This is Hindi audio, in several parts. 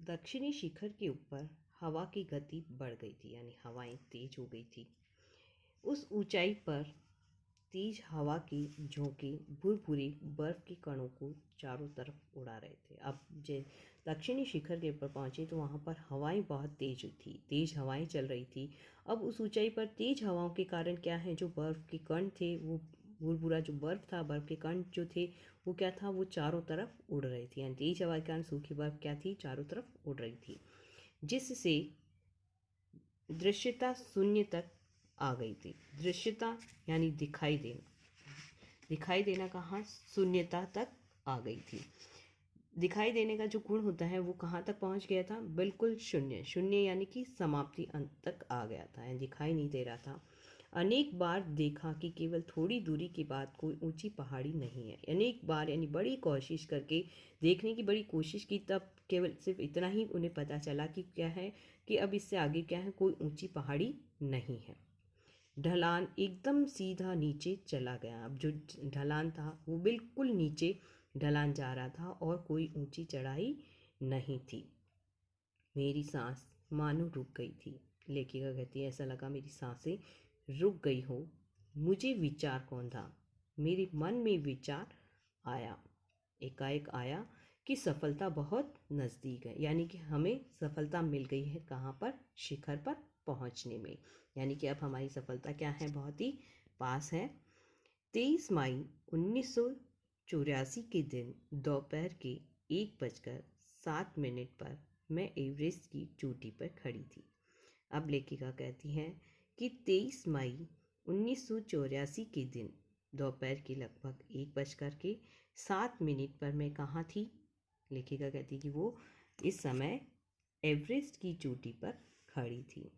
दक्षिणी शिखर के ऊपर हवा की गति बढ़ गई थी, यानी हवाएं तेज हो गई थी। उस ऊंचाई पर तेज हवा के झोंके भुरभुरे बर्फ के कणों को चारों तरफ उड़ा रहे थे। अब जे दक्षिणी शिखर के ऊपर पहुंचे तो वहां पर हवाएं बहुत तेज थी, तेज हवाएं चल रही थी। अब उस ऊंचाई पर तेज हवाओं के कारण क्या है, जो बर्फ के कण थे, वो भुरभुरा जो बर्फ था, बर्फ के कण जो थे वो क्या था, वो चारों तरफ उड़ रहे थे। यानी तेज हवा के कारण सूखी बर्फ क्या थी, चारों तरफ उड़ रही थी, जिससे दृश्यता शून्य तक आ गई थी। दृश्यता यानी दिखाई देना, दिखाई देना कहाँ, शून्यता तक आ गई थी। दिखाई देने का जो गुण होता है वो कहाँ तक पहुँच गया था, बिल्कुल शून्य। शून्य यानी कि समाप्ति अंत तक आ गया था, यानी दिखाई नहीं दे रहा था। अनेक बार देखा कि केवल थोड़ी दूरी के बाद कोई ऊंची पहाड़ी नहीं है। अनेक बार यानी बड़ी कोशिश करके देखने की बड़ी कोशिश की, तब केवल सिर्फ इतना ही उन्हें पता चला कि क्या है, कि अब इससे आगे क्या है, कोई ऊंची पहाड़ी नहीं है। ढलान एकदम सीधा नीचे चला गया। अब जो ढलान था वो बिल्कुल नीचे ढलान जा रहा था और कोई ऊंची चढ़ाई नहीं थी। मेरी सांस मानो रुक गई थी। लेखिका कहती है, ऐसा लगा मेरी सांसें रुक गई हो। मुझे विचार कौन था, मेरे मन में विचार आया, एकाएक आया कि सफलता बहुत नज़दीक है। यानी कि हमें सफलता मिल गई है, कहाँ पर, शिखर पर पहुँचने में। यानी कि अब हमारी सफलता क्या है, बहुत ही पास है। 23 मई 1984 के दिन दोपहर के 1:07 पर मैं एवरेस्ट की चोटी पर खड़ी थी। अब लेखिका कहती हैं कि 23 मई 1984 के दिन दोपहर के लगभग 1:07 पर मैं कहाँ थी। लेखिका कहती कि वो इस समय एवरेस्ट की चोटी पर खड़ी थी।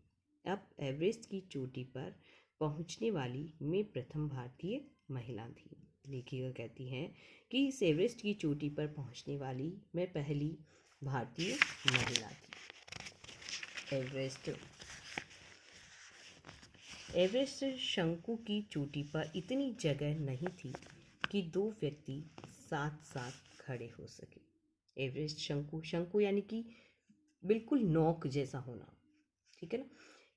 अब एवरेस्ट की चोटी पर पहुंचने वाली मैं प्रथम भारतीय महिला थी। लेखिका कहती हैं कि इस एवरेस्ट की चोटी पर पहुंचने वाली मैं पहली भारतीय महिला थी। एवरेस्ट शंकु की चोटी पर इतनी जगह नहीं थी कि दो व्यक्ति साथ साथ खड़े हो सके। एवरेस्ट शंकु, शंकु यानी कि बिल्कुल नोक जैसा होना, ठीक है ना,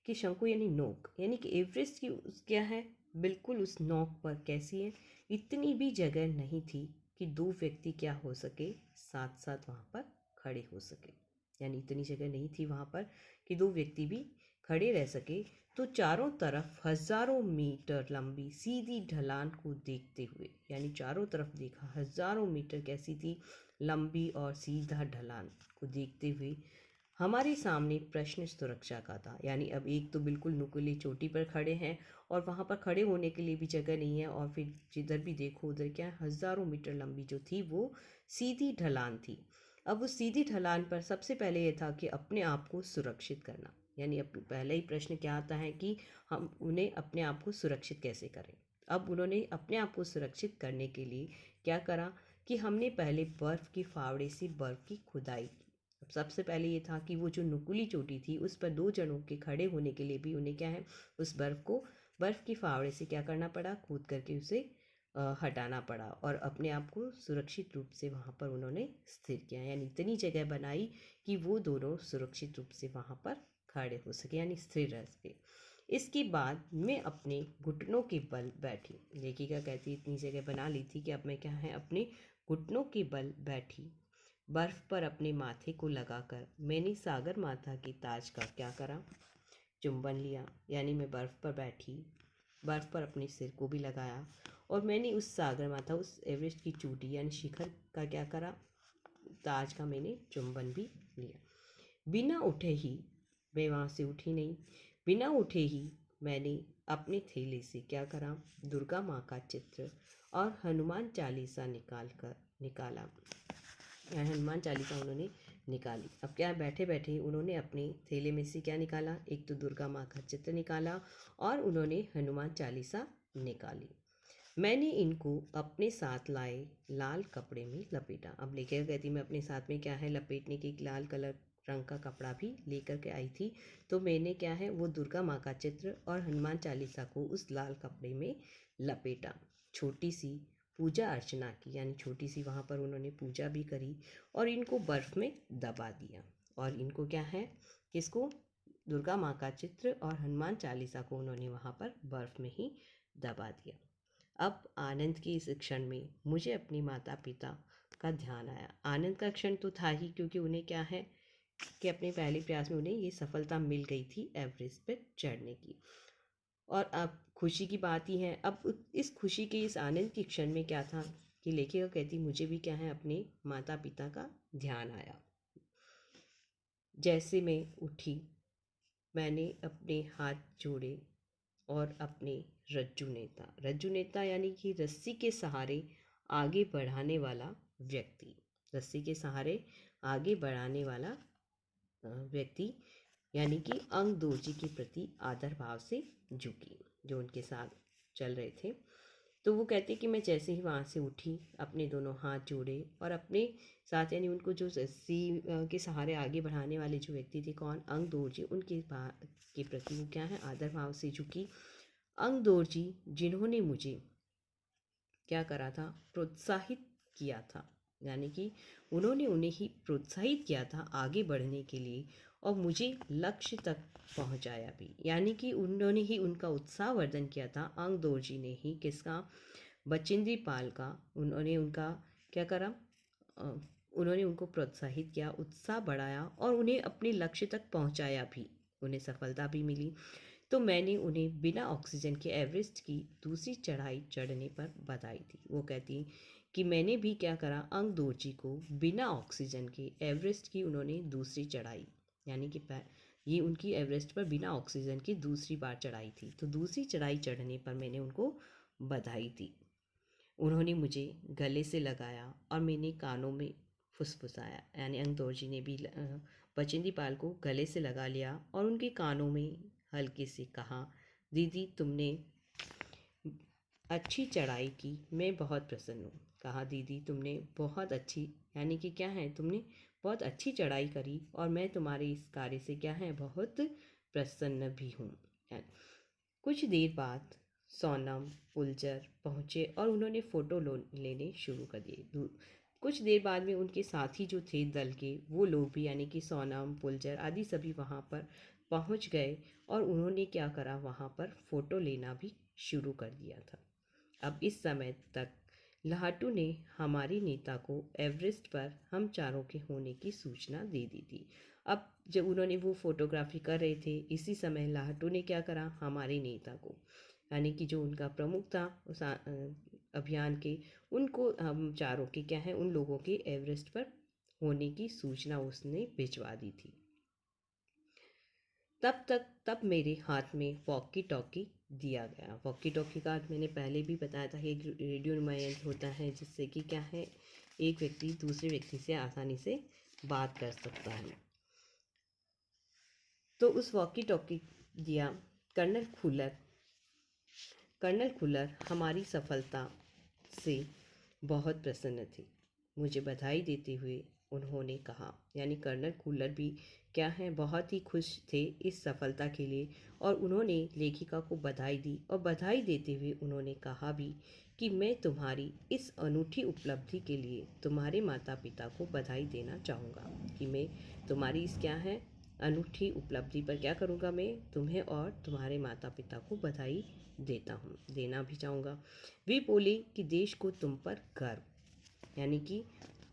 कि शंकु यानी नोक, यानी कि एवरेस्ट की क्या है, बिल्कुल उस नोक पर कैसी है, इतनी भी जगह नहीं थी कि दो व्यक्ति क्या हो सके, साथ साथ वहाँ पर खड़े हो सके। यानी इतनी जगह नहीं थी वहाँ पर कि दो व्यक्ति भी खड़े रह सके। तो चारों तरफ हजारों मीटर लंबी सीधी ढलान को देखते हुए, यानी चारों तरफ देखा, हजारों मीटर कैसी थी, लंबी और सीधा ढलान को देखते हुए हमारे सामने प्रश्न सुरक्षा का था। यानी अब एक तो बिल्कुल नुकीली चोटी पर खड़े हैं और वहाँ पर खड़े होने के लिए भी जगह नहीं है, और फिर जिधर भी देखो उधर क्या है, हजारों मीटर लंबी जो थी वो सीधी ढलान थी। अब उस सीधी ढलान पर सबसे पहले ये था कि अपने आप को सुरक्षित करना। यानी पहले ही प्रश्न क्या आता है कि हम उन्हें अपने आप को सुरक्षित कैसे करें। अब उन्होंने अपने आप को सुरक्षित करने के लिए क्या करा कि हमने पहले बर्फ़ की फावड़े से बर्फ़ की खुदाई की। अब सबसे पहले ये था कि वो जो नुकीली चोटी थी उस पर दो जनों के खड़े होने के लिए भी उन्हें क्या है, उस बर्फ़ की फावड़े से क्या करना पड़ा, खोद करके उसे हटाना पड़ा और अपने आप को सुरक्षित रूप से वहाँ पर उन्होंने स्थिर किया। यानी इतनी जगह बनाई कि वो दोनों सुरक्षित रूप से वहाँ पर खड़े हो सके, यानी स्थिर रह सके। इसके बाद मैं अपने घुटनों के बल बैठी। लेखिका कहती इतनी जगह बना ली थी कि अब मैं क्या है, अपने घुटनों के बल बैठी। बर्फ पर अपने माथे को लगाकर मैंने सागर माथा के ताज का क्या करा, चुंबन लिया। यानी मैं बर्फ पर बैठी, बर्फ पर अपने सिर को भी लगाया और मैंने उस सागर माथा, उस एवरेस्ट की चोटी यानी शिखर का क्या करा, ताज का मैंने चुंबन भी लिया। बिना उठे ही मैं वहाँ से उठी नहीं। बिना उठे ही मैंने अपने थैले से क्या करा, दुर्गा माँ का चित्र और हनुमान चालीसा निकाला। हनुमान चालीसा उन्होंने निकाली। अब क्या, बैठे बैठे उन्होंने अपने थैले में से क्या निकाला, एक तो दुर्गा माँ का चित्र निकाला और उन्होंने हनुमान चालीसा निकाली। मैंने इनको अपने साथ लाए लाल कपड़े में लपेटा। अब लेकर गई थी मैं अपने साथ में क्या है, लपेटने के एक लाल कलर रंग का कपड़ा भी लेकर के आई थी। तो मैंने क्या है, वो दुर्गा माँ का चित्र और हनुमान चालीसा को उस लाल कपड़े में लपेटा। छोटी सी पूजा अर्चना की, यानी छोटी सी वहाँ पर उन्होंने पूजा भी करी और इनको बर्फ़ में दबा दिया। और इनको क्या है, किसको, दुर्गा माँ का चित्र और हनुमान चालीसा को उन्होंने वहाँ पर बर्फ़ में ही दबा दिया। अब आनंद की इस क्षण में मुझे अपने माता पिता का ध्यान आया। आनंद का क्षण तो था ही, क्योंकि उन्हें क्या है कि अपने पहले प्रयास में उन्हें ये सफलता मिल गई थी एवरेस्ट पर चढ़ने की। और अब खुशी की बात ही है। अब इस खुशी के, इस आनंद के क्षण में क्या था कि लेखिका कहती मुझे भी क्या है अपने माता पिता का ध्यान आया। जैसे मैं उठी, मैंने अपने हाथ जोड़े और अपने रज्जू नेता यानी कि रस्सी के सहारे आगे बढ़ाने वाला व्यक्ति, रस्सी के सहारे आगे बढ़ाने वाला व्यक्ति यानी कि अंग दोर्जी के प्रति आदर भाव से झुकी, जो उनके साथ चल रहे थे। तो वो कहते कि मैं जैसे ही वहाँ से उठी, अपने दोनों हाथ जोड़े और अपने साथ यानी उनको जो रस्सी के सहारे आगे बढ़ाने वाले जो व्यक्ति थे, कौन, अंग दोर्जी, उनके के प्रति वो क्या है, आदर भाव से झुकी। अंग दोर्जी जिन्होंने मुझे क्या करा था, प्रोत्साहित किया था, यानी कि उन्होंने उन्हें ही प्रोत्साहित किया था आगे बढ़ने के लिए और मुझे लक्ष्य तक पहुंचाया भी, यानी कि उन्होंने ही उनका उत्साहवर्धन किया था। अंग दोर्जी ने ही, किसका, बचेंद्री पाल का। उन्होंने उनका क्या करा, उन्होंने उनको प्रोत्साहित किया, उत्साह बढ़ाया और उन्हें अपने लक्ष्य तक पहुंचाया भी, उन्हें सफलता भी मिली। तो मैंने उन्हें बिना ऑक्सीजन के एवरेस्ट की दूसरी चढ़ाई चढ़ने पर बधाई दी। वो कहती कि मैंने भी क्या करा, अंग दोर्जी को बिना ऑक्सीजन के एवरेस्ट की उन्होंने दूसरी चढ़ाई, यानी कि ये उनकी एवरेस्ट पर बिना ऑक्सीजन की दूसरी बार चढ़ाई थी। तो दूसरी चढ़ाई चढ़ने पर मैंने उनको बधाई दी। उन्होंने मुझे गले से लगाया और मैंने कानों में फुसफुसाया, यानी अंग दोर्जी ने भी बचेंद्री पाल को गले से लगा लिया और उनके कानों में हल्के से कहा, दीदी तुमने अच्छी चढ़ाई की, मैं बहुत प्रसन्न हूँ। कहा दीदी तुमने बहुत अच्छी, यानी कि क्या है, तुमने बहुत अच्छी चढ़ाई करी और मैं तुम्हारे इस कार्य से क्या है, बहुत प्रसन्न भी हूँ। कुछ देर बाद सोनम, पुलजर पहुँचे और उन्होंने फ़ोटो लेने शुरू कर दिए। कुछ देर बाद में उनके साथी जो थे दल के, वो लोग भी, यानी कि सोनम, पुलजर आदि सभी वहाँ पर पहुँच गए और उन्होंने क्या करा, वहाँ पर फ़ोटो लेना भी शुरू कर दिया था। अब इस समय तक लाहटू ने हमारी नेता को एवरेस्ट पर हम चारों के होने की सूचना दे दी थी। अब जब उन्होंने वो फोटोग्राफी कर रहे थे, इसी समय लाहटू ने क्या करा, हमारे नेता को, यानी कि जो उनका प्रमुख था उस अभियान के, उनको हम चारों के क्या है, उन लोगों के एवरेस्ट पर होने की सूचना उसने भिजवा दी थी। तब मेरे हाथ में वॉकी टॉकी दिया गया। वॉकी टॉकी का मैंने पहले भी बताया था, एक रेडियो नुमाइंद होता है जिससे कि क्या है, एक व्यक्ति दूसरे व्यक्ति से आसानी से बात कर सकता है। तो उस वॉकी टॉकी दिया। कर्नल खुलर हमारी सफलता से बहुत प्रसन्न थे। मुझे बधाई देते हुए उन्होंने कहा, यानी कर्नल खुलर भी क्या है, बहुत ही खुश थे इस सफलता के लिए और उन्होंने लेखिका को बधाई दी और बधाई देते हुए उन्होंने कहा भी कि मैं तुम्हारी इस अनूठी उपलब्धि के लिए तुम्हारे माता पिता को बधाई देना चाहूँगा, कि मैं तुम्हारी इस क्या है, अनूठी उपलब्धि पर क्या करूँगा, मैं तुम्हें और तुम्हारे माता पिता को बधाई देता हूँ, देना भी चाहूँगा। वे बोले कि देश को तुम पर गर्व, यानी कि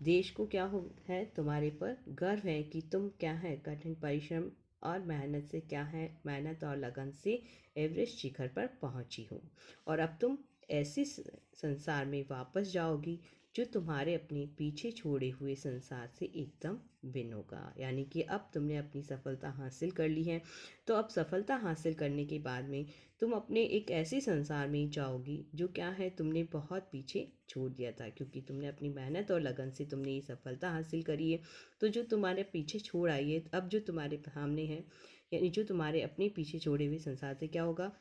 देश को क्या हो है, तुम्हारे पर गर्व है कि तुम क्या है, कठिन परिश्रम और मेहनत से क्या है, मेहनत और लगन से एवरेस्ट शिखर पर पहुंची हो और अब तुम ऐसे संसार में वापस जाओगी जो तुम्हारे अपने पीछे छोड़े हुए संसार से एकदम भिन्न होगा। यानी कि अब तुमने अपनी सफलता हासिल कर ली है, तो अब सफलता हासिल करने के बाद में तुम अपने एक ऐसे संसार में जाओगी जो क्या है, तुमने बहुत पीछे छोड़ दिया था, क्योंकि तुमने अपनी मेहनत और लगन से तुमने ये सफलता हासिल करी है। तो जो तुम्हारे पीछे छोड़ आई है, अब जो तुम्हारे सामने है, यानी जो तुम्हारे अपने पीछे छोड़े हुए संसार से क्या होगा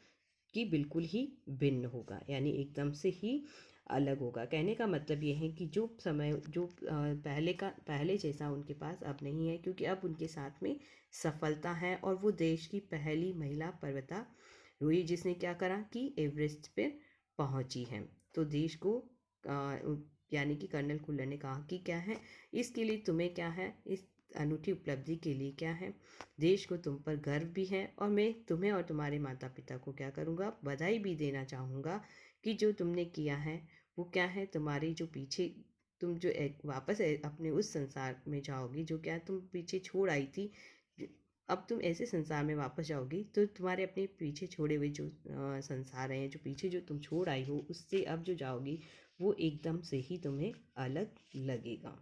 कि बिल्कुल ही भिन्न होगा, यानी एकदम से ही अलग होगा। कहने का मतलब ये है कि जो समय जो पहले जैसा उनके पास अब नहीं है, क्योंकि अब उनके साथ में सफलता है और वो देश की पहली महिला पर्वतारोही जिसने क्या करा कि एवरेस्ट पे पहुंची है। तो देश को यानी कि कर्नल खुल्लर ने कहा कि क्या है, इसके लिए तुम्हें क्या है, इस अनूठी उपलब्धि के लिए क्या है, देश को तुम पर गर्व भी है और मैं तुम्हें और तुम्हारे माता पिता को क्या करूँगा, बधाई भी देना चाहूँगा कि जो तुमने किया है वो क्या है, तुम्हारी जो पीछे तुम जो एक वापस अपने उस संसार में जाओगी जो क्या तुम पीछे छोड़ आई थी, अब तुम ऐसे संसार में वापस जाओगी तो तुम्हारे अपने पीछे छोड़े हुए जो संसार हैं, जो पीछे जो तुम छोड़ आई हो, उससे अब जो जाओगी वो एकदम से ही तुम्हें अलग लगेगा।